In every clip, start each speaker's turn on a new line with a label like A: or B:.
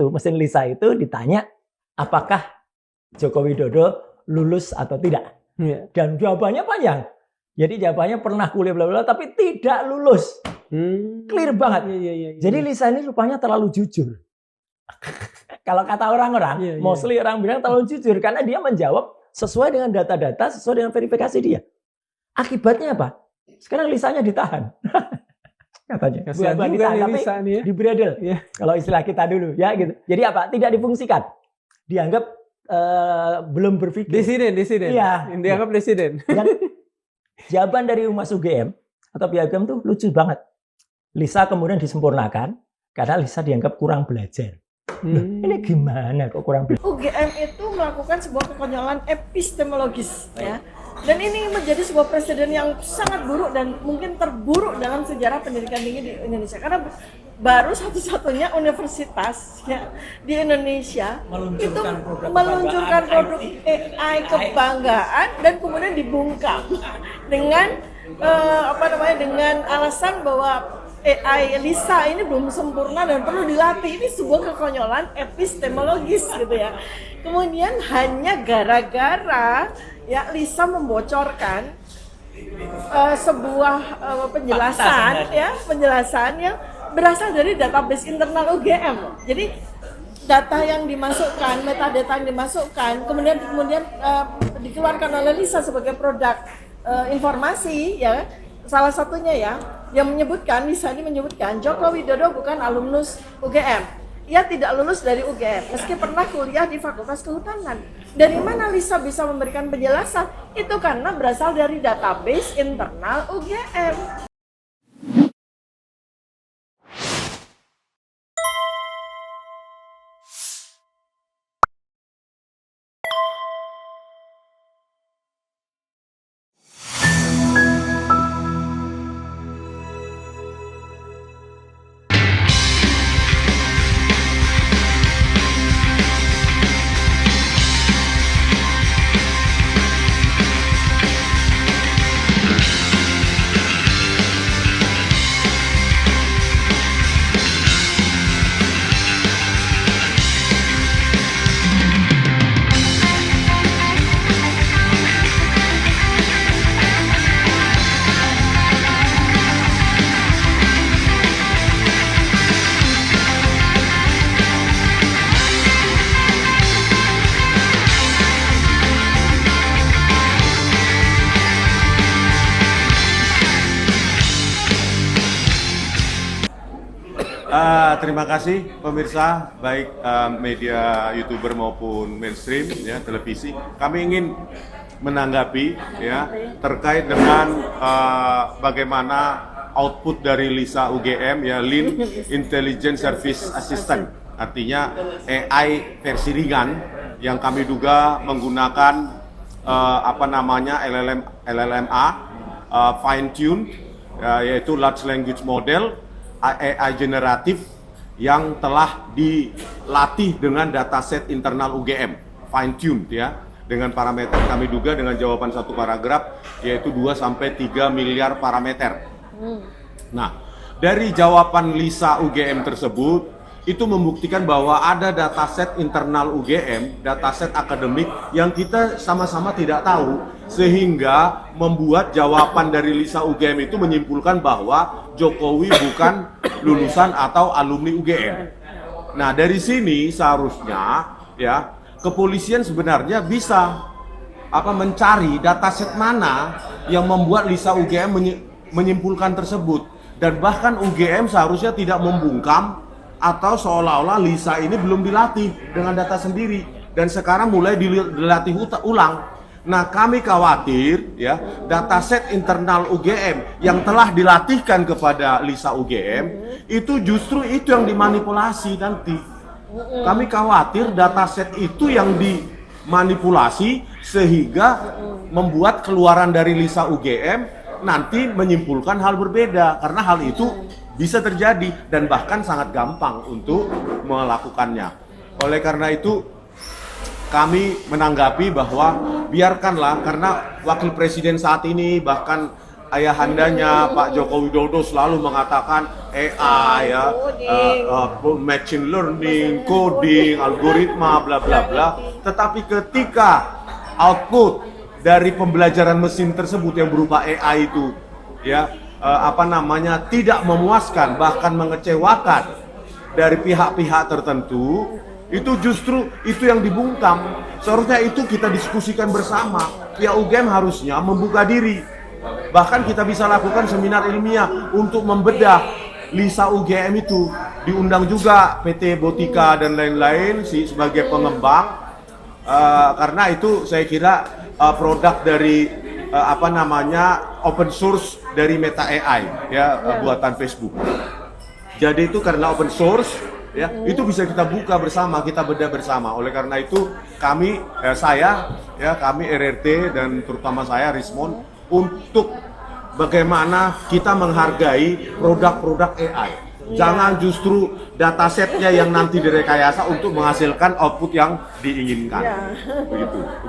A: mesin Lisa itu ditanya apakah Joko Widodo lulus atau tidak. Dan jawabannya panjang. Jadi jawabannya pernah kuliah bla bla tapi tidak lulus. Clear banget. Jadi Lisa ini rupanya terlalu jujur. Kalau kata orang-orang, mostly orang bilang terlalu jujur karena dia menjawab sesuai dengan data-data, sesuai dengan verifikasi dia. Akibatnya apa? Sekarang Lisanya ditahan. Katanya. Bukan ditahan, tapi ya? Dibredel. Kalau istilah kita dulu, ya gitu. Jadi apa? Tidak difungsikan. Dianggap belum berpikir.
B: Disiden.
A: Iya.
B: Dianggap disiden.
A: Dan jawaban dari Humas UGM atau pihak UGM itu lucu banget. Lisa kemudian disempurnakan karena Lisa dianggap kurang belajar. Ini gimana kok kurang belajar?
C: UGM itu melakukan sebuah kekonyolan epistemologis, ya. Dan ini menjadi sebuah presiden yang sangat buruk dan mungkin terburuk dalam sejarah pendidikan tinggi di Indonesia. Karena baru satu-satunya universitas ya, di Indonesia meluncurkan produk AI kebanggaan dan kemudian dibungkam dengan dengan alasan bahwa AI Lisa ini belum sempurna dan perlu dilatih. Ini sebuah kekonyolan epistemologis gitu ya. Kemudian hanya gara-gara ya Lisa membocorkan sebuah penjelasan yang berasal dari database internal UGM. Jadi data yang dimasukkan, metadata yang dimasukkan, kemudian dikeluarkan oleh Lisa sebagai produk informasi ya. Salah satunya ya yang menyebutkan, Lisa ini menyebutkan Joko Widodo bukan alumnus UGM. Ia tidak lulus dari UGM meski pernah kuliah di Fakultas Kehutanan. Dari mana Lisa bisa memberikan penjelasan? Itu karena berasal dari database internal UGM.
D: Terima kasih pemirsa, baik media YouTuber maupun mainstream ya, televisi. Kami ingin menanggapi ya terkait dengan bagaimana output dari Lisa UGM ya, Lean Intelligence Service Assistant, artinya AI versi ringan yang kami duga menggunakan LLMA fine tune yaitu large language model AI generatif yang telah dilatih dengan dataset internal UGM, fine tune ya, dengan parameter kami duga dengan jawaban satu paragraf yaitu 2-3 miliar parameter. Nah, dari jawaban Lisa UGM tersebut itu membuktikan bahwa ada dataset internal UGM, dataset akademik yang kita sama-sama tidak tahu, sehingga membuat jawaban dari Lisa UGM itu menyimpulkan bahwa Jokowi bukan lulusan atau alumni UGM. Nah, dari sini seharusnya ya kepolisian sebenarnya bisa mencari dataset mana yang membuat Lisa UGM menyimpulkan tersebut, dan bahkan UGM seharusnya tidak membungkam atau seolah-olah Lisa ini belum dilatih dengan data sendiri dan sekarang mulai dilatih ulang. Nah, kami khawatir ya dataset internal UGM yang telah dilatihkan kepada Lisa UGM itu justru itu yang dimanipulasi nanti. Kami khawatir dataset itu yang dimanipulasi sehingga membuat keluaran dari Lisa UGM nanti menyimpulkan hal berbeda, karena hal itu bisa terjadi dan bahkan sangat gampang untuk melakukannya. Oleh karena itu kami menanggapi bahwa biarkanlah, karena wakil presiden saat ini bahkan ayahandanya Pak Joko Widodo selalu mengatakan AI ya, machine learning, coding, algoritma, bla bla bla. Tetapi ketika output dari pembelajaran mesin tersebut yang berupa AI itu ya tidak memuaskan, bahkan mengecewakan dari pihak-pihak tertentu, itu justru itu yang dibungkam. Seharusnya itu kita diskusikan bersama. Pihak UGM harusnya membuka diri. Bahkan kita bisa lakukan seminar ilmiah untuk membedah LISA UGM itu. Diundang juga PT Botika dan lain-lain sebagai pengembang. Karena itu saya kira produk dari open source dari Meta AI ya, buatan Facebook. Jadi itu karena open source ya, itu bisa kita buka bersama, kita bedah bersama. Oleh karena itu kami kami RRT dan terutama saya Rismon untuk bagaimana kita menghargai produk-produk AI. Jangan justru datasetnya yang nanti direkayasa untuk menghasilkan output yang diinginkan.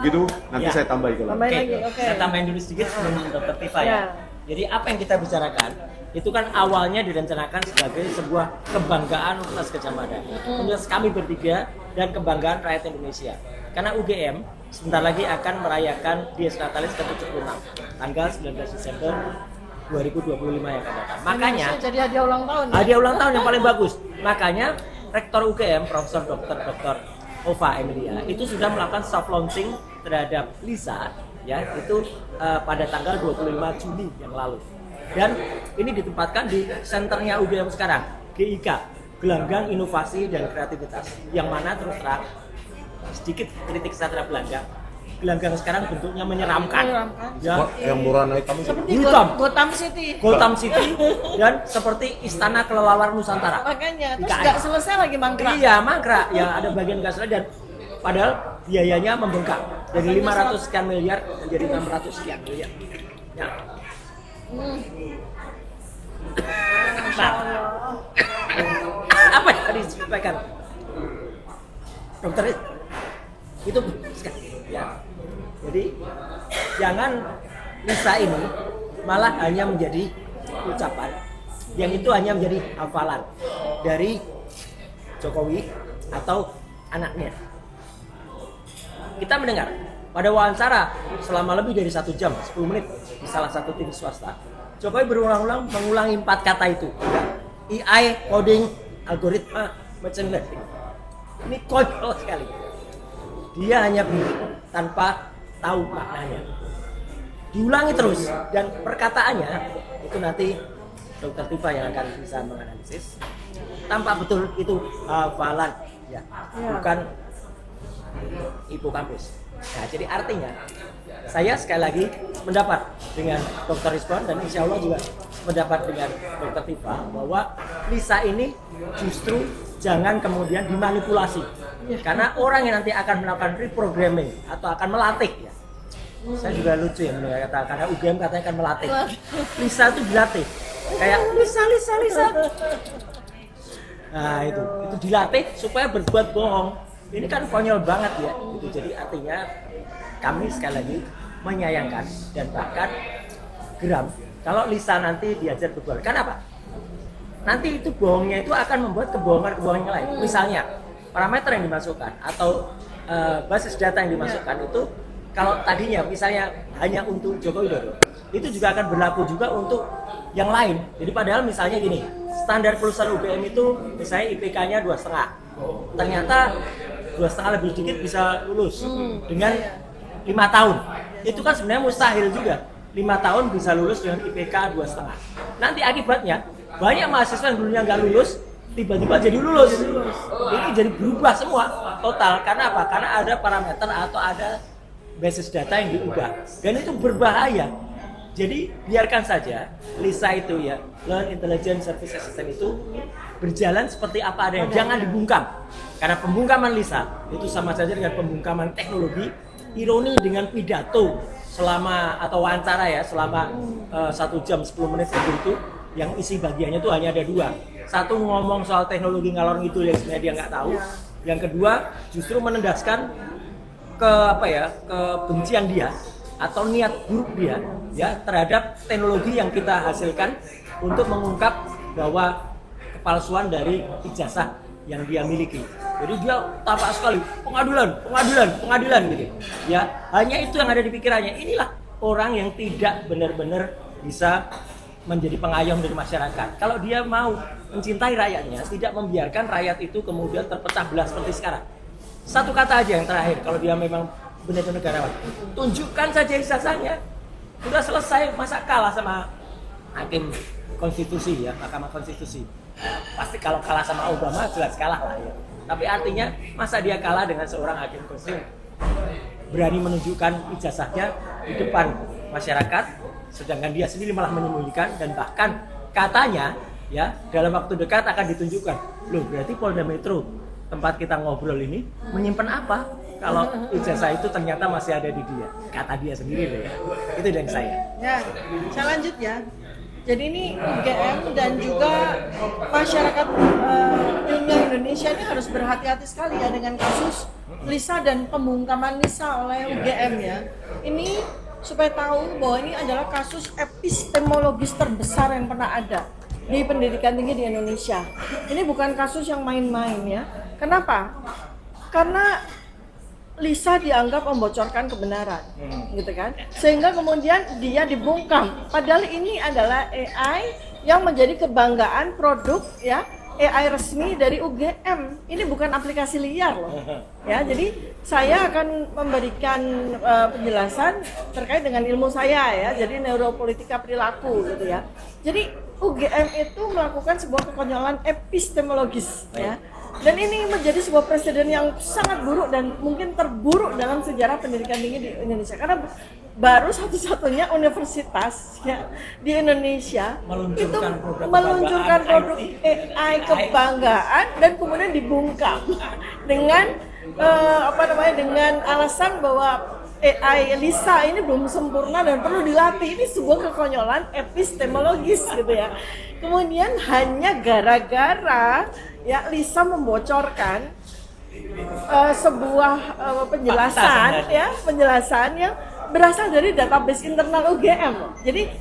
D: Begitu. Nanti saya tambahin lagi.
A: Oke. Saya tambahin dulu sedikit sebelum Dr. Tifa ya. Jadi apa yang kita bicarakan itu kan awalnya direncanakan sebagai sebuah kebanggaan Universitas Gadjah Mada, Universitas kami bertiga dan kebanggaan rakyat Indonesia. Karena UGM sebentar lagi akan merayakan Dies Natalis ke-76 tanggal 19 Desember 2025 yang akan datang. Makanya
C: jadi hadiah ulang tahun.
A: Hadiah ulang tahun yang paling bagus. Makanya Rektor UGM Profesor Dr. Ova Emilia itu sudah melakukan soft launching terhadap LISA ya, itu pada tanggal 25 Juni yang lalu. Dan ini ditempatkan di senternya UGM sekarang, GIK, Gelanggang Inovasi dan Kreativitas. Yang mana terus terang sedikit kritik saya terhadap gelanggang sekarang bentuknya menyeramkan. Ya,
D: yang murah naik kamu
C: seperti Gotham City
A: dan seperti Istana Kelelawar Nusantara.
C: Makanya terus nggak selesai lagi mangkrak.
A: Iya, mangkrak. Ya ada bagian nggak selesai dan padahal biayanya membengkak dari 500 sekian miliar menjadi 600 sekian miliar. Ya. Nah, apa yang tadi disampaikan dokter itu ya. Jadi jangan LISA ini malah hanya menjadi ucapan yang itu hanya menjadi hafalan dari Jokowi atau anaknya. Kita mendengar pada wawancara selama lebih dari 1 jam 10 menit di salah satu TV swasta, Jokowi berulang-ulang mengulangi 4 kata itu, AI, coding, algoritma, machine learning. Ini konyol sekali. Dia hanya bingung tanpa tahu maknanya. Diulangi terus dan perkataannya itu nanti Dr. Tifa yang akan bisa menganalisis. Tampak betul itu hafalan ya, bukan hipokampus. Nah, jadi artinya saya sekali lagi mendapat dengan Dr. Rizwan dan insya Allah juga mendapat dengan Dr. Tifa bahwa LISA ini justru jangan kemudian dimanipulasi. Karena orang yang nanti akan melakukan reprogramming atau akan melatih ya. Saya juga lucu ya mendengar kata karena UGM katanya akan melatih. LISA itu dilatih. Kayak Lisa. Nah, itu dilatih supaya berbuat bohong. Ini kan konyol banget ya. Gitu. Jadi artinya kami sekali lagi menyayangkan dan bahkan geram kalau LISA nanti diajar berbohong. Kenapa? Nanti itu bohongnya itu akan membuat kebohongan-kebohongan yang lain. Misalnya parameter yang dimasukkan atau basis data yang dimasukkan itu kalau tadinya misalnya hanya untuk Joko Widodo, itu juga akan berlaku juga untuk yang lain. Jadi padahal misalnya gini, standar perusahaan UGM itu misalnya IPK-nya 2,5. Ternyata 2,5 lebih sedikit bisa lulus dengan 5 tahun. Itu kan sebenarnya mustahil juga. 5 tahun bisa lulus dengan IPK 2,5. Nanti akibatnya banyak mahasiswa yang dulunya nggak lulus tiba-tiba jadi lulus. Ini jadi berubah semua total. Karena apa? Karena ada parameter atau ada basis data yang diubah. Dan itu berbahaya. Jadi biarkan saja LISA itu ya, Learn Intelligence Service System itu berjalan seperti apa adanya. Jangan dibungkam. Karena pembungkaman LISA itu sama saja dengan pembungkaman teknologi. Ironi dengan pidato selama atau wawancara ya selama 1 jam 10 menit itu yang isi bagiannya itu hanya ada 2. Satu ngomong soal teknologi ngalor ngidul yang sebenarnya dia nggak tahu. Yang kedua justru menendaskan kebencian dia atau niat buruk dia ya terhadap teknologi yang kita hasilkan untuk mengungkap bahwa kepalsuan dari ijazah yang dia miliki. Jadi dia tampak sekali pengadilan gitu. Ya, hanya itu yang ada di pikirannya. Inilah orang yang tidak benar-benar bisa menjadi pengayom dari masyarakat. Kalau dia mau mencintai rakyatnya, tidak membiarkan rakyat itu kemudian terpecah belah seperti sekarang. Satu kata aja yang terakhir, kalau dia memang benar-benar negarawan, tunjukkan saja ijazahnya. Sudah selesai, masa kalah sama hakim konstitusi ya, Mahkamah Konstitusi. Pasti kalau kalah sama Obama jelas kalah lah ya. Tapi artinya masa dia kalah dengan seorang hakim konstitusi berani menunjukkan ijazahnya di depan masyarakat, sedangkan dia sendiri malah menyembunyikan dan bahkan katanya ya dalam waktu dekat akan ditunjukkan. Loh, berarti Polda Metro tempat kita ngobrol ini menyimpan apa kalau ijazah itu ternyata masih ada di dia, kata dia sendiri loh ya. Itu dari saya.
C: Ya, saya lanjut ya. Jadi ini UGM dan juga masyarakat dunia Indonesia ini harus berhati-hati sekali ya dengan kasus Lisa dan pembungkaman Lisa oleh UGM ya. Ini supaya tahu bahwa ini adalah kasus epistemologis terbesar yang pernah ada di pendidikan tinggi di Indonesia. Ini bukan kasus yang main-main ya. Kenapa? Karena Lisa dianggap membocorkan kebenaran, gitu kan? Sehingga kemudian dia dibungkam. Padahal ini adalah AI yang menjadi kebanggaan produk ya, AI resmi dari UGM. Ini bukan aplikasi liar loh. Ya, jadi saya akan memberikan penjelasan terkait dengan ilmu saya ya. Jadi neuropolitika perilaku gitu ya. Jadi UGM itu melakukan sebuah kekonyolan epistemologis ya. Dan ini menjadi sebuah presiden yang sangat buruk dan mungkin terburuk dalam sejarah pendidikan tinggi di Indonesia. Karena baru satu-satunya universitas ya di Indonesia meluncurkan produk AI kebanggaan dan kemudian dibungkam dengan dengan alasan bahwa AI Lisa ini belum sempurna dan perlu dilatih. Ini sebuah kekonyolan epistemologis gitu ya. Kemudian hanya gara-gara ya Lisa membocorkan sebuah penjelasan yang berasal dari database internal UGM. Jadi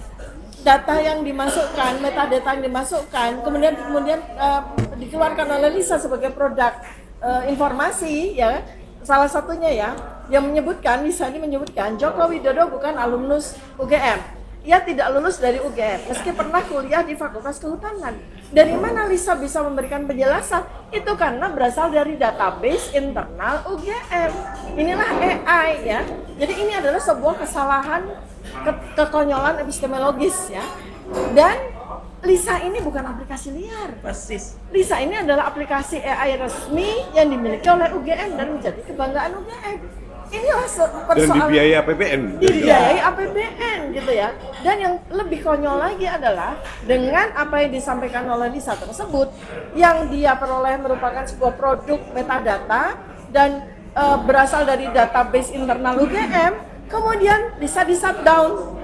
C: data yang dimasukkan, metadata yang dimasukkan, kemudian dikeluarkan oleh Lisa sebagai produk informasi ya. Salah satunya ya yang menyebutkan, Lisa ini menyebutkan Joko Widodo bukan alumnus UGM. Ia tidak lulus dari UGM meski pernah kuliah di Fakultas Kehutanan. Dari mana Lisa bisa memberikan penjelasan? Itu karena berasal dari database internal UGM. Inilah AI ya. Jadi ini adalah sebuah kesalahan kekonyolan epistemologis ya. Dan Lisa ini bukan aplikasi liar.
A: Persis.
C: Lisa ini adalah aplikasi AI resmi yang dimiliki oleh UGM dan menjadi kebanggaan UGM. Inilah persoalan.
D: Dan dibiayai APBN.
C: Dibiayai APBN gitu ya. Dan yang lebih konyol lagi adalah dengan apa yang disampaikan oleh Lisa tersebut, yang dia peroleh merupakan sebuah produk metadata dan berasal dari database internal UGM, kemudian bisa di-shutdown.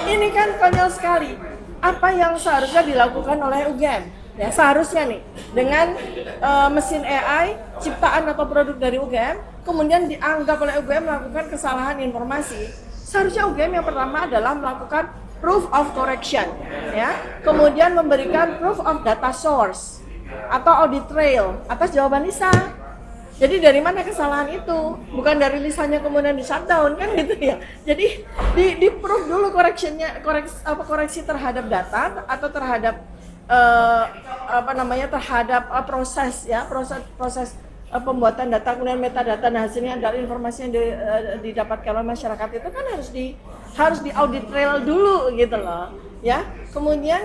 C: Ini kan konyol sekali. Apa yang seharusnya dilakukan oleh UGM? Ya, seharusnya nih dengan mesin AI ciptaan atau produk dari UGM kemudian dianggap oleh UGM melakukan kesalahan informasi. Seharusnya UGM yang pertama adalah melakukan proof of correction ya. Kemudian memberikan proof of data source atau audit trail atas jawaban Lisa. Jadi dari mana kesalahan itu? Bukan dari Lisanya kemudian di shutdown kan gitu ya. Jadi di proof dulu koreksi terhadap data atau terhadap terhadap proses pembuatan data kemudian metadata. Nah, hasilnya adalah informasi yang didapatkan oleh masyarakat itu kan harus di audit trail dulu gitu loh ya. Kemudian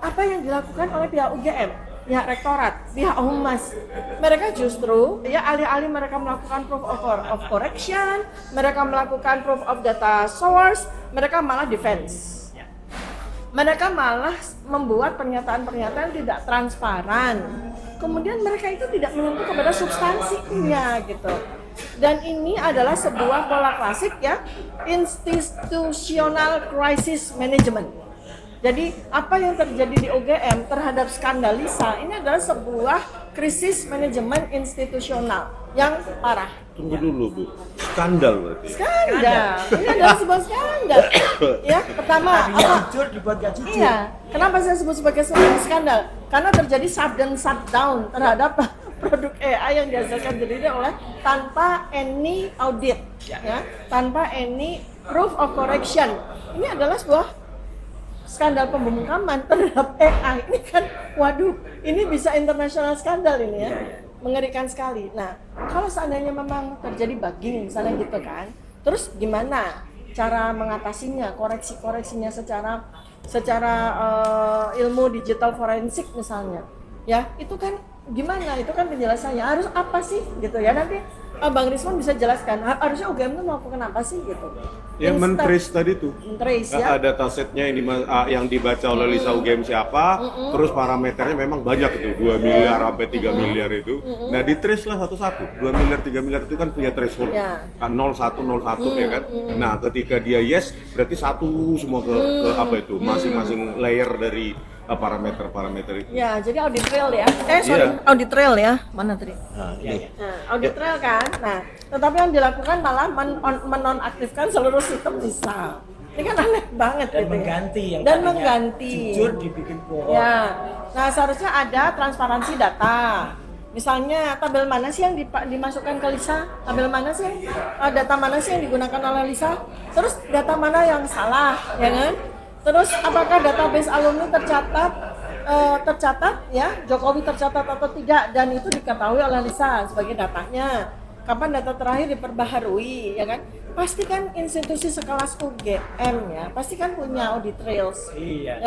C: apa yang dilakukan oleh pihak UGM, pihak rektorat, pihak humas, mereka justru ya alih-alih mereka melakukan proof of correction, mereka melakukan proof of data source, mereka malah defense. Mereka malah membuat pernyataan-pernyataan tidak transparan. Kemudian mereka itu tidak menyentuh kepada substansinya gitu. Dan ini adalah sebuah pola klasik ya, institutional crisis management. Jadi apa yang terjadi di UGM terhadap skandal Lisa ini adalah sebuah krisis manajemen institusional yang parah.
D: Tunggu dulu Bu, skandal berarti.
C: Skandal. Ini adalah sebuah skandal. Ya, pertama
A: Jujur dibuat gak jujur.
C: iya. Kenapa saya sebut sebagai skandal? Karena terjadi sudden shutdown terhadap produk AI yang dihasilkan sendiri oleh tanpa any audit, ya, tanpa any proof of correction. Ini adalah sebuah skandal pembungkaman terhadap AI. Ini kan, waduh, ini bisa internasional skandal ini ya. Mengerikan sekali. Nah, kalau seandainya memang terjadi bugging, misalnya gitu kan, terus gimana cara mengatasinya, koreksinya secara ilmu digital forensik misalnya, ya itu kan gimana? Itu kan penjelasannya harus apa sih, gitu ya. Nanti Bang Risman bisa jelaskan harusnya UGM itu melakukan apa sih gitu.
D: Yang men-trace tadi tuh.
C: Men-trace ya.
D: Datasetnya yang dibaca oleh Lisa UGM siapa, terus parameternya memang banyak itu, 2 miliar sampai 3 miliar itu. Nah, di-trace lah satu-satu. 2 miliar, 3 miliar itu kan punya threshold. Kan 0101 ya kan. Nah, ketika dia yes, berarti satu semua ke apa itu, masing-masing layer dari parameter itu.
C: Ya, jadi audit trail ya. Audit trail ya. Mana tadi? Nah, audit trail kan. Nah, tetapi yang dilakukan malah menonaktifkan seluruh sistem Lisa. Ini kan aneh banget
A: Dan
C: gitu.
A: mengganti yang
C: Dan
A: tadinya
C: mengganti.
A: jujur dibikin bohong.
C: Ya. Nah, seharusnya ada transparansi data. Misalnya tabel mana sih yang dimasukkan ke Lisa? Tabel mana sih data mana sih yang digunakan oleh Lisa? Terus data mana yang salah, ya kan? Terus apakah database alumni tercatat ya, Jokowi tercatat atau tidak, dan itu diketahui oleh Lisa sebagai datanya. Kapan data terakhir diperbaharui, ya kan? Pasti kan institusi sekelas UGM ya, pasti kan punya audit trails.
A: Iya.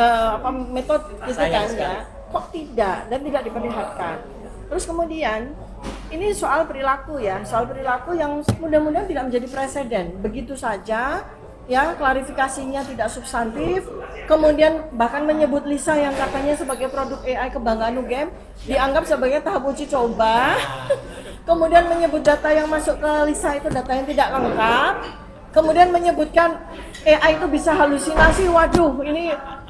C: Metode itu
A: Sayang
C: kan
A: sekali.
C: ya. Kok tidak dan tidak diperlihatkan. Terus kemudian ini soal perilaku ya, soal perilaku yang mudah-mudahan tidak menjadi preseden. Begitu saja ya, klarifikasinya tidak substantif, kemudian bahkan menyebut Lisa yang katanya sebagai produk AI kebanggaan UGM dianggap sebagai tahap uji coba, kemudian menyebut data yang masuk ke Lisa itu data yang tidak lengkap, kemudian menyebutkan AI itu bisa halusinasi. Waduh,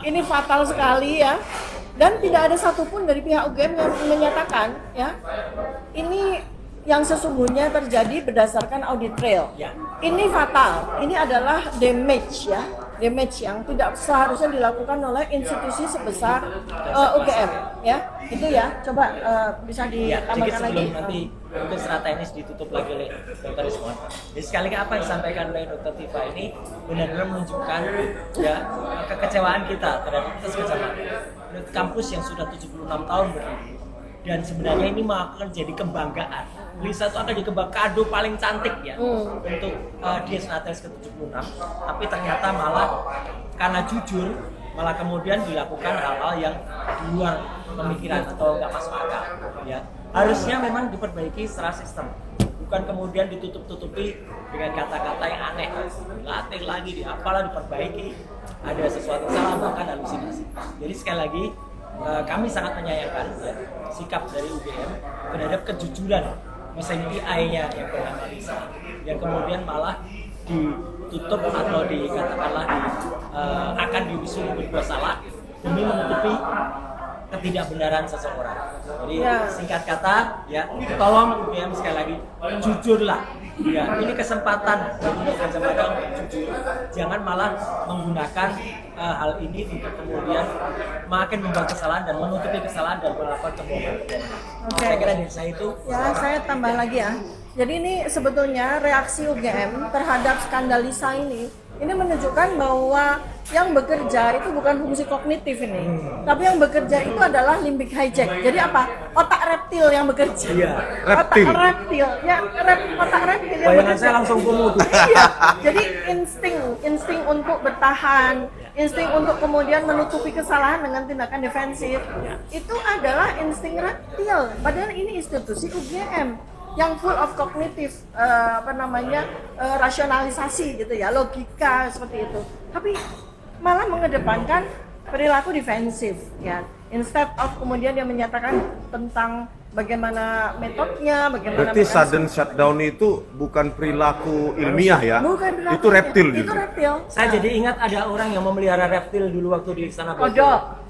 C: ini fatal sekali ya. Dan tidak ada satupun dari pihak UGM yang menyatakan ya ini yang sesungguhnya terjadi berdasarkan audit trail.
A: Ya.
C: Ini fatal. Ini adalah damage ya, damage yang tidak seharusnya dilakukan oleh institusi sebesar UGM ya. Itu ya. Coba bisa
A: Ya, sedikit
C: ditambahkan lagi.
A: sebelum nanti mungkin secara teknis ditutup lagi oleh Dr. Risman. Jadi sekali lagi apa yang disampaikan oleh Dr. Tifa ini benar-benar menunjukkan ya kekecewaan kita terhadap Universitas Gadjah Mada, kampus yang sudah 76 tahun berdiri. Dan sebenarnya ini akan jadi kebanggaan. Lisa itu akan jadi kado paling cantik ya untuk Dies Natalis ke-76. Tapi ternyata malah karena jujur, malah kemudian dilakukan hal-hal yang di luar pemikiran atau nggak masuk akal. Ya, harusnya memang diperbaiki secara sistem, bukan kemudian ditutup-tutupi dengan kata-kata yang aneh. Dilatih lagi, apalah diperbaiki. Ada sesuatu salah bahkan halusinasi. Jadi sekali lagi kami sangat menyayangkan ya, sikap dari UGM terhadap kejujuran mesin AI-nya yang bernama Lisa, yang kemudian malah ditutup atau dikatakanlah akan diwisuda bersalah demi menutupi ketidakbenaran seseorang. Jadi singkat kata ya, tolong UGM sekali lagi jujurlah. Ya, ini kesempatan untuk Gadjah Mada untuk jujur. Jangan malah menggunakan hal ini untuk kemudian makin membuat kesalahan dan menutupi kesalahan dan melakukan kebohongan. Saya kira dari saya itu.
C: Ya, saya tambah lagi ya. Jadi ini sebetulnya reaksi UGM terhadap skandal Lisa ini menunjukkan bahwa yang bekerja itu bukan fungsi kognitif ini, tapi yang bekerja itu adalah limbic hijack. Jadi apa? Otak reptil yang bekerja.
A: Iya,
D: reptil.
C: Otak reptil, ya otak reptil yang
A: Bayangan
C: bekerja.
A: saya langsung kumuh.
C: Iya. Jadi insting untuk bertahan, insting untuk kemudian menutupi kesalahan dengan tindakan defensif, itu adalah insting reptil. Padahal ini institusi UGM yang full of cognitive rasionalisasi gitu ya, logika seperti itu. Tapi malah mengedepankan perilaku defensif ya. Instead of kemudian dia menyatakan tentang bagaimana metodenya, bagaimana
D: Berarti sudden shutdown itu bukan perilaku ilmiah ya?
C: Bukan perilaku
D: Itu reptil
C: ilmiah.
D: gitu.
C: Itu reptil.
A: Saya jadi ingat ada orang yang memelihara reptil dulu waktu di sana.
C: Kodok.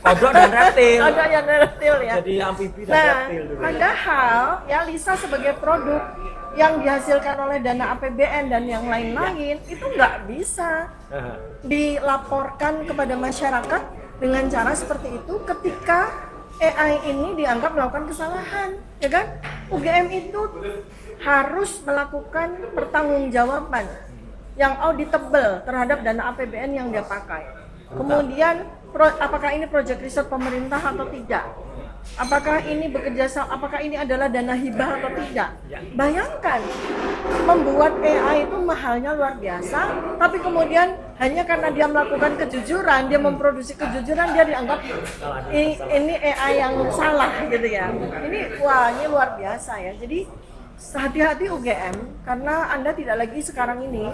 A: Kodok dan reptil.
C: Kodok dan reptil ya.
A: Jadi amfibi dan
C: Nah,
A: reptil dulu.
C: padahal ya Lisa sebagai produk yang dihasilkan oleh dana APBN dan yang lain-lain itu nggak bisa dilaporkan kepada masyarakat dengan cara seperti itu ketika AI ini dianggap melakukan kesalahan, ya kan? UGM itu harus melakukan pertanggungjawaban yang auditable terhadap dana APBN yang dia pakai. Kemudian apakah ini proyek riset pemerintah atau tidak? Apakah ini apakah ini adalah dana hibah atau tidak? Bayangkan, membuat AI itu mahalnya luar biasa, tapi kemudian hanya karena dia melakukan kejujuran, dia memproduksi kejujuran, dia dianggap ini AI yang salah gitu ya. Ini luar biasa ya. Jadi hati-hati UGM, karena Anda tidak lagi sekarang ini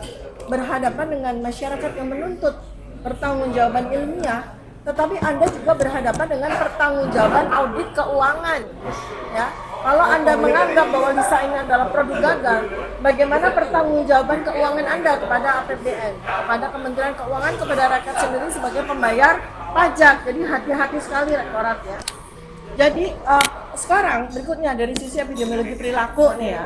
C: berhadapan dengan masyarakat yang menuntut pertanggungjawaban ilmiah, tetapi Anda juga berhadapan dengan pertanggungjawaban audit keuangan. Ya, kalau Anda menganggap bahwa Lisa ini adalah produk gagal, bagaimana pertanggungjawaban keuangan Anda kepada APBN, kepada Kementerian Keuangan, kepada rakyat sendiri sebagai pembayar pajak? Jadi hati-hati sekali rektorat ya. Jadi sekarang berikutnya dari sisi epidemiologi perilaku nih ya,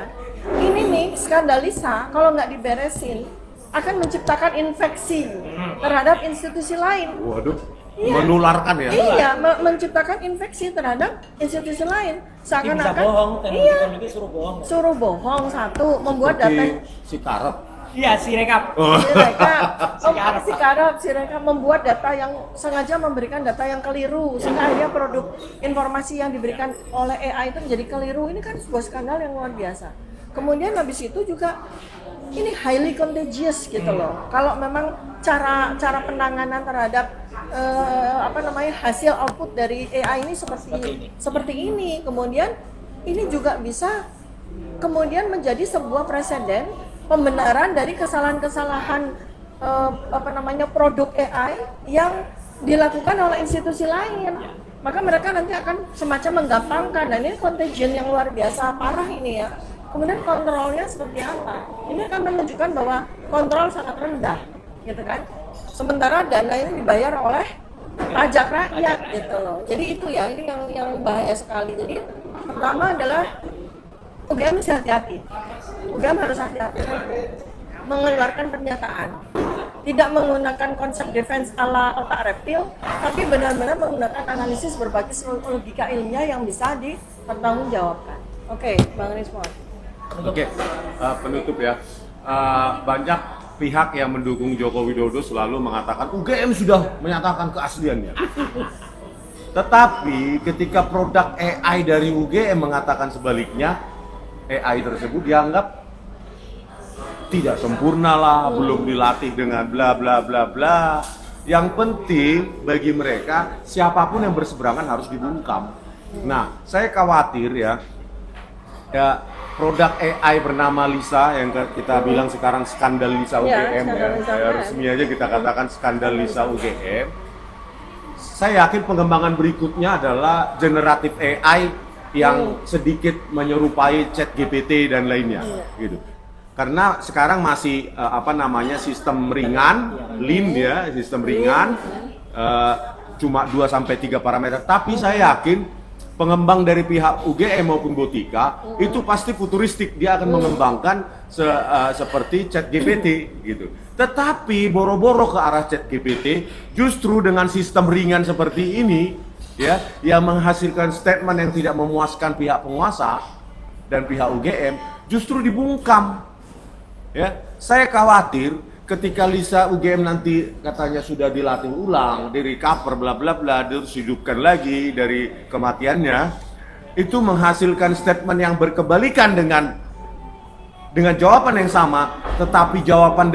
C: ini nih skandal Lisa kalau nggak diberesin akan menciptakan infeksi terhadap institusi lain.
D: Waduh,
C: Iya.
D: menularkan ya?
C: Iya, menciptakan infeksi terhadap institusi lain.
A: Bisa bohong,
C: iya,
A: teknologi suruh bohong.
C: suruh bohong satu, membuat data
D: Si Karep.
A: Iya, Sirekap.
C: si Rekap membuat data yang sengaja memberikan data yang keliru sehingga akhirnya produk informasi yang diberikan oleh AI itu menjadi keliru. Ini kan sebuah skandal yang luar biasa. Kemudian habis itu juga ini highly contagious gitu loh. Kalau memang cara penanganan terhadap hasil output dari AI ini seperti ini. Kemudian ini juga bisa kemudian menjadi sebuah preseden pembenaran dari kesalahan-kesalahan produk AI yang dilakukan oleh institusi lain. Maka mereka nanti akan semacam menggampangkan, dan ini contagion yang luar biasa parah ini ya. Kemudian kontrolnya seperti apa? Ini akan menunjukkan bahwa kontrol sangat rendah, gitu kan? Sementara dana ini dibayar oleh pajak rakyat, gitu loh. Jadi itu ya, ini yang bahaya sekali. Jadi pertama adalah UGM harus hati-hati. UGM harus hati-hati mengeluarkan pernyataan. Tidak menggunakan konsep defense ala otak reptil, tapi benar-benar menggunakan analisis berbasis logika ilmiah yang bisa dipertanggungjawabkan. Oke, Bang Rismon.
D: Oke, penutup ya. Banyak pihak yang mendukung Joko Widodo selalu mengatakan UGM sudah menyatakan keasliannya. Tetapi ketika produk AI dari UGM mengatakan sebaliknya, AI tersebut dianggap tidak sempurna lah, belum dilatih dengan bla bla bla bla. Yang penting bagi mereka siapapun yang berseberangan harus dibungkam. Nah, saya khawatir ya produk AI bernama Lisa yang kita bilang sekarang skandal Lisa UGM resmi aja kita katakan skandal Lisa UGM. Saya yakin pengembangan berikutnya adalah generatif AI yang sedikit menyerupai ChatGPT dan lainnya gitu. Karena sekarang masih sistem ringan, lean ya, sistem ringan, cuma 2-3 parameter. Tapi saya yakin pengembang dari pihak UGM maupun Botika itu pasti futuristik, dia akan mengembangkan seperti ChatGPT gitu. Tetapi boro-boro ke arah ChatGPT, justru dengan sistem ringan seperti ini, ya, yang menghasilkan statement yang tidak memuaskan pihak penguasa dan pihak UGM, justru dibungkam. Ya, saya khawatir ketika Lisa UGM nanti katanya sudah dilatih ulang, di recover bla bla bla, terus hidupkan lagi dari kematiannya, itu menghasilkan statement yang berkebalikan dengan jawaban yang sama, tetapi jawaban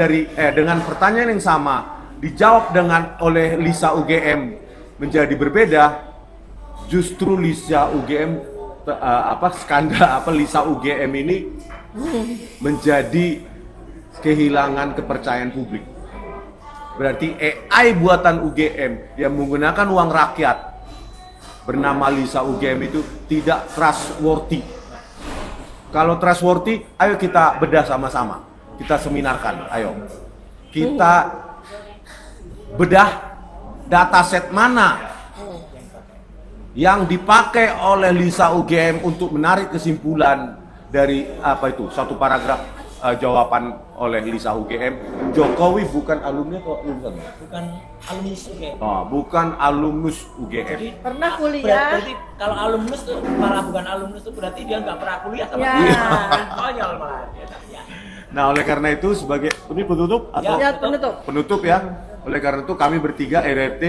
D: dengan pertanyaan yang sama dijawab oleh Lisa UGM menjadi berbeda. Justru Lisa UGM Lisa UGM ini menjadi kehilangan kepercayaan publik. Berarti AI buatan UGM yang menggunakan uang rakyat bernama Lisa UGM itu tidak trustworthy. Kalau trustworthy, ayo kita bedah sama-sama. Kita seminarkan, ayo. Kita bedah dataset mana yang dipakai oleh Lisa UGM untuk menarik kesimpulan dari satu paragraf jawaban oleh Lisa UGM, Jokowi bukan alumni atau lulusan?
A: Bukan alumnus UGM.
D: Oh, bukan alumnus UGM.
C: Pernah kuliah.
A: Berarti kalau alumnus tuh malah bukan alumnus tuh berarti dia nggak pernah kuliah sama
C: Ya.
A: dia. Konyol malah. Ya.
D: Nah, oleh karena itu sebagai ini penutup atau
C: Ya, penutup.
D: penutup ya. Oleh karena itu kami bertiga RRT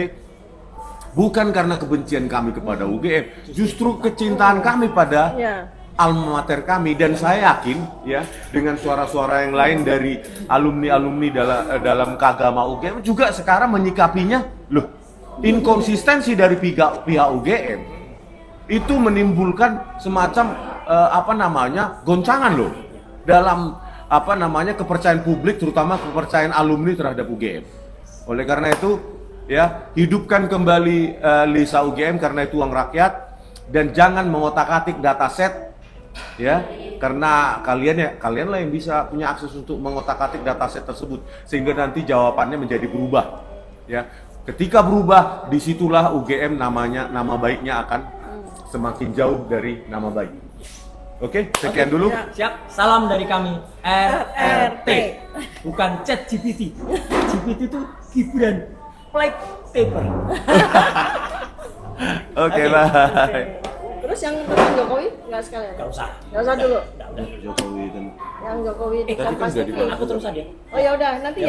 D: bukan karena kebencian kami kepada UGM, justru kecintaan kami pada
C: Ya.
D: alma mater kami, dan saya yakin ya dengan suara-suara yang lain dari alumni-alumni dalam keagama UGM juga sekarang menyikapinya, loh, inkonsistensi dari pihak UGM itu menimbulkan semacam goncangan loh dalam kepercayaan publik, terutama kepercayaan alumni terhadap UGM. Oleh karena itu ya, hidupkan kembali Lisa UGM karena itu uang rakyat, dan jangan mengotak-atik dataset ya, karena kalian lah yang bisa punya akses untuk mengotak-atik dataset tersebut sehingga nanti jawabannya menjadi berubah ya. Ketika berubah, disitulah UGM nama baiknya akan semakin jauh dari nama baik. Oke, sekian dulu.
A: Siap, salam dari kami RRT. Bukan chat GPT. GPT itu Gibran Flight Paper.
D: Oke, bye.
C: Terus yang tentang Jokowi nggak sekalian?
A: Gak usah.
C: Nggak usah dulu.
A: Udah.
D: Jokowi kan
C: Yang Jokowi
D: tadi kan
C: Kompas
D: udah
C: TV.
D: dibahas.
A: Aku terus aja.
C: Oh ya udah, nanti ya.